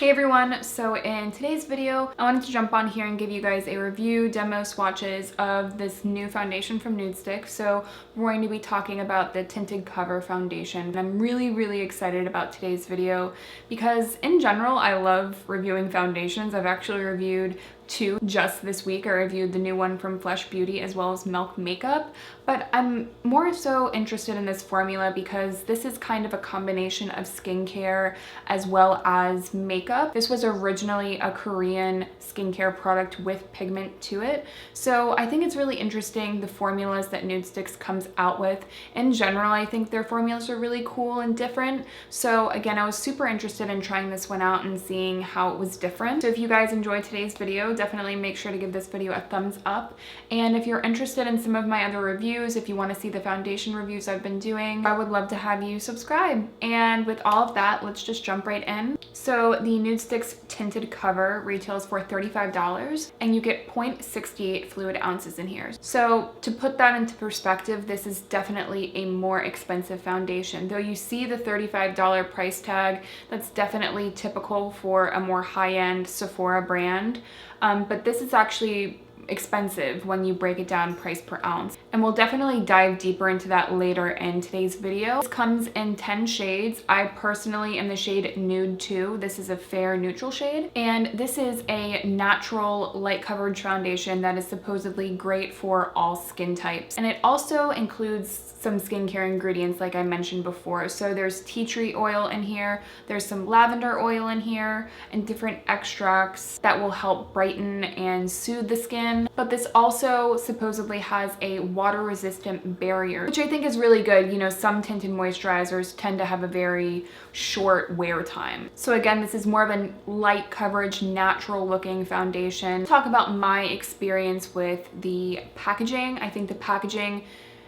Hey everyone, so in today's video, I wanted to jump on here and give you guys a review, demo swatches of this new foundation from Nudestix. So we're going to be talking about the Tinted Cover Foundation. And I'm really excited about today's video because in general, I love reviewing foundations. I've actually reviewed two just this week. I reviewed the new one from Flesh Beauty as well as Milk Makeup, but I'm more so interested in this formula because this is kind of a combination of skincare as well as makeup. This was originally a Korean skincare product with pigment to it, so I think it's really interesting the formulas that Nudestix comes out with. In general, I think their formulas are really cool and different, so again, I was super interested in trying this one out and seeing how it was different. So if you guys enjoyed today's video, definitely make sure to give this video a thumbs up. And if you're interested in some of my other reviews, if you want to see the foundation reviews I've been doing, I would love to have you subscribe. And with all of that, let's just jump right in. So the Nudestix Tinted Cover retails for $35 and you get 0.68 fluid ounces in here. So to put that into perspective, this is definitely a more expensive foundation. Though you see the $35 price tag, that's definitely typical for a more high-end Sephora brand. But this is actually expensive when you break it down price per ounce. And we'll definitely dive deeper into that later in today's video. This comes in 10 shades. I personally am the shade Nude 2. This is a fair neutral shade. And this is a natural light coverage foundation that is supposedly great for all skin types. And it also includes some skincare ingredients like I mentioned before. So there's tea tree oil in here, there's some lavender oil in here, and different extracts that will help brighten and soothe the skin. But this also supposedly has a water resistant barrier, which I think is really good. You know, some tinted moisturizers tend to have a very short wear time. So again, this is more of a light coverage, natural looking foundation. Talk about my experience with the packaging. I think the packaging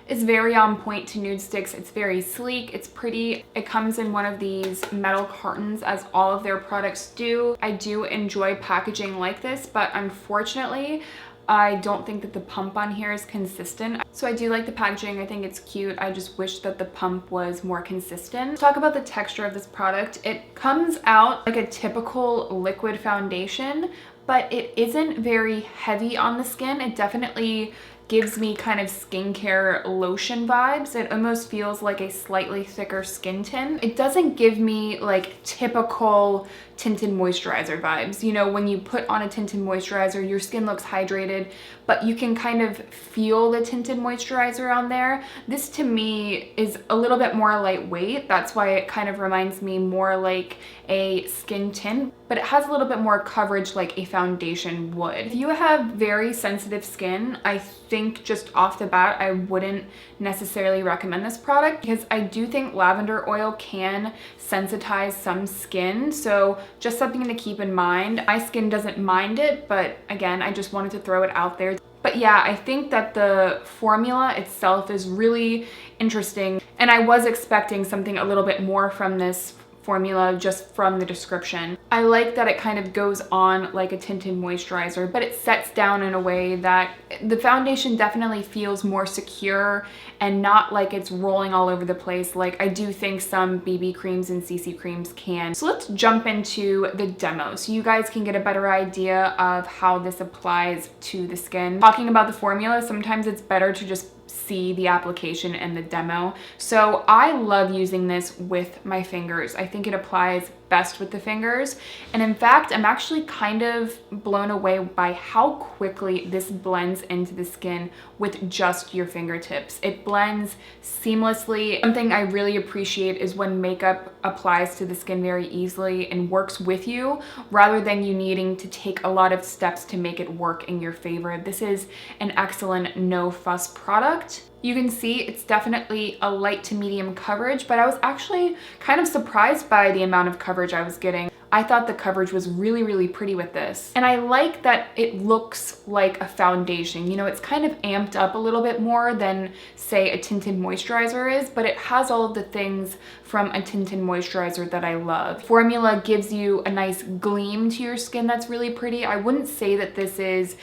is very on point to Nudestix. It's very sleek, it's pretty. It comes in one of these metal cartons as all of their products do. I do enjoy packaging like this, but unfortunately, I don't think that the pump on here is consistent. So I do like the packaging, I think it's cute. I just wish that the pump was more consistent. Let's talk about the texture of this product. It comes out like a typical liquid foundation, but it isn't very heavy on the skin. It definitely gives me kind of skincare lotion vibes. It almost feels like a slightly thicker skin tint. It doesn't give me like typical tinted moisturizer vibes. You know, when you put on a tinted moisturizer, your skin looks hydrated, but you can kind of feel the tinted moisturizer on there. This to me is a little bit more lightweight. That's why it kind of reminds me more like a skin tint, but it has a little bit more coverage like a foundation would. If you have very sensitive skin, I think just off the bat, I wouldn't necessarily recommend this product because I do think lavender oil can sensitize some skin. So just something to keep in mind. My skin doesn't mind it, but again, I just wanted to throw it out there. But yeah, I think that the formula itself is really interesting. And I was expecting something a little bit more from this formula just from the description. I like that it kind of goes on like a tinted moisturizer, but it sets down in a way that the foundation definitely feels more secure and not like it's rolling all over the place like I do think some BB creams and CC creams can. So let's jump into the demo so you guys can get a better idea of how this applies to the skin. Talking about the formula, sometimes it's better to just see the application and the demo. So I love using this with my fingers. I think it applies best with the fingers. And in fact, I'm actually kind of blown away by how quickly this blends into the skin with just your fingertips. It blends seamlessly. Something I really appreciate is when makeup applies to the skin very easily and works with you rather than you needing to take a lot of steps to make it work in your favor. This is an excellent no fuss product. You can see it's definitely a light to medium coverage, but I was actually kind of surprised by the amount of coverage I was getting. I thought the coverage was really pretty with this. And I like that it looks like a foundation. You know, it's kind of amped up a little bit more than say a tinted moisturizer is, but it has all of the things from a tinted moisturizer that I love. Formula gives you a nice gleam to your skin that's really pretty. I wouldn't say that this is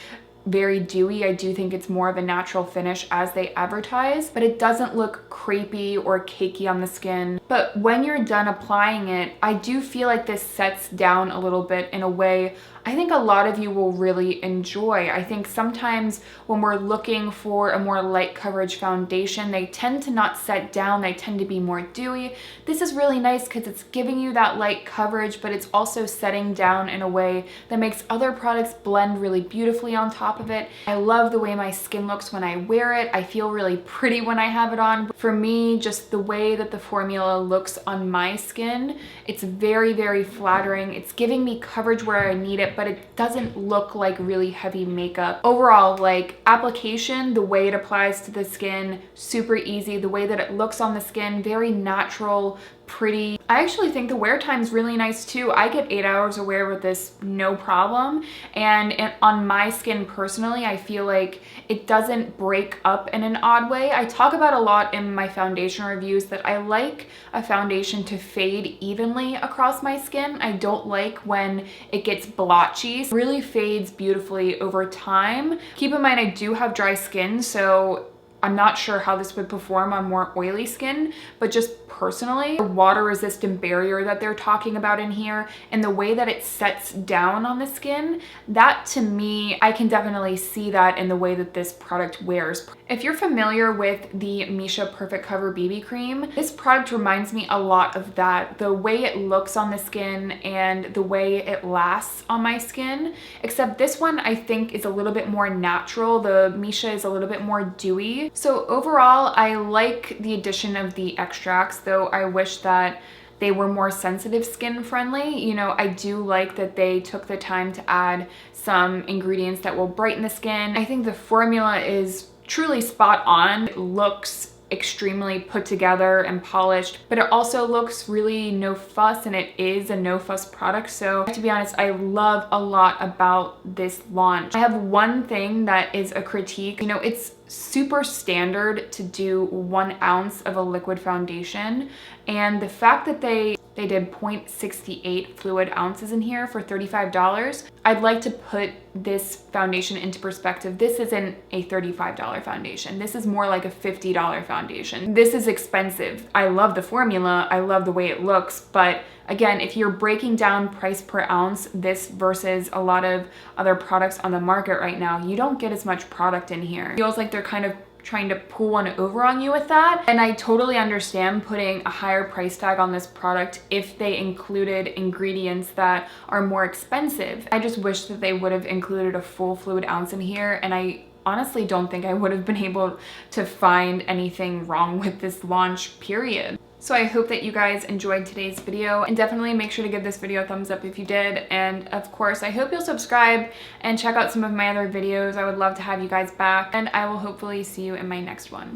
very dewy. I do think it's more of a natural finish as they advertise, but it doesn't look crepey or cakey on the skin. But when you're done applying it, I do feel like this sets down a little bit in a way I think a lot of you will really enjoy. I think sometimes when we're looking for a more light coverage foundation, they tend to not set down, they tend to be more dewy. This is really nice because it's giving you that light coverage, but it's also setting down in a way that makes other products blend really beautifully on top of it. I love the way my skin looks when I wear it. I feel really pretty when I have it on. For me, just the way that the formula looks on my skin, it's very, very flattering. It's giving me coverage where I need it, but it doesn't look like really heavy makeup. Overall, like application, the way it applies to the skin, super easy. The way that it looks on the skin, very natural, pretty. I actually think the wear time is really nice too. I get 8 hours of wear with this, no problem. And on my skin personally, I feel like it doesn't break up in an odd way. I talk about a lot in my foundation reviews that I like a foundation to fade evenly across my skin. I don't like when it gets blotchy. It really fades beautifully over time. Keep in mind, I do have dry skin, so I'm not sure how this would perform on more oily skin, but just personally, the water resistant barrier that they're talking about in here and the way that it sets down on the skin, that to me, I can definitely see that in the way that this product wears. If you're familiar with the Misha Perfect Cover BB Cream, this product reminds me a lot of that. The way it looks on the skin and the way it lasts on my skin, except this one I think is a little bit more natural. The Misha is a little bit more dewy. So overall, I like the addition of the extracts, though I wish that they were more sensitive skin friendly. You know, I do like that they took the time to add some ingredients that will brighten the skin. I think the formula is truly spot on. It looks extremely put together and polished, but it also looks really no fuss, and it is a no fuss product. So to be honest, I love a lot about this launch. I have one thing that is a critique. You know, it's super standard to do 1 ounce of a liquid foundation, and the fact that they did 0.68 fluid ounces in here for $35. I'd like to put this foundation into perspective. This isn't a $35 foundation. This is more like a $50 foundation. This is expensive. I love the formula. I love the way it looks. But again, if you're breaking down price per ounce, this versus a lot of other products on the market right now, you don't get as much product in here. It feels like they're kind of trying to pull one over on you with that. And I totally understand putting a higher price tag on this product if they included ingredients that are more expensive. I just wish that they would have included a full fluid ounce in here, and I honestly don't think I would have been able to find anything wrong with this launch, period. So I hope that you guys enjoyed today's video, and definitely make sure to give this video a thumbs up if you did. And of course, I hope you'll subscribe and check out some of my other videos. I would love to have you guys back, and I will hopefully see you in my next one.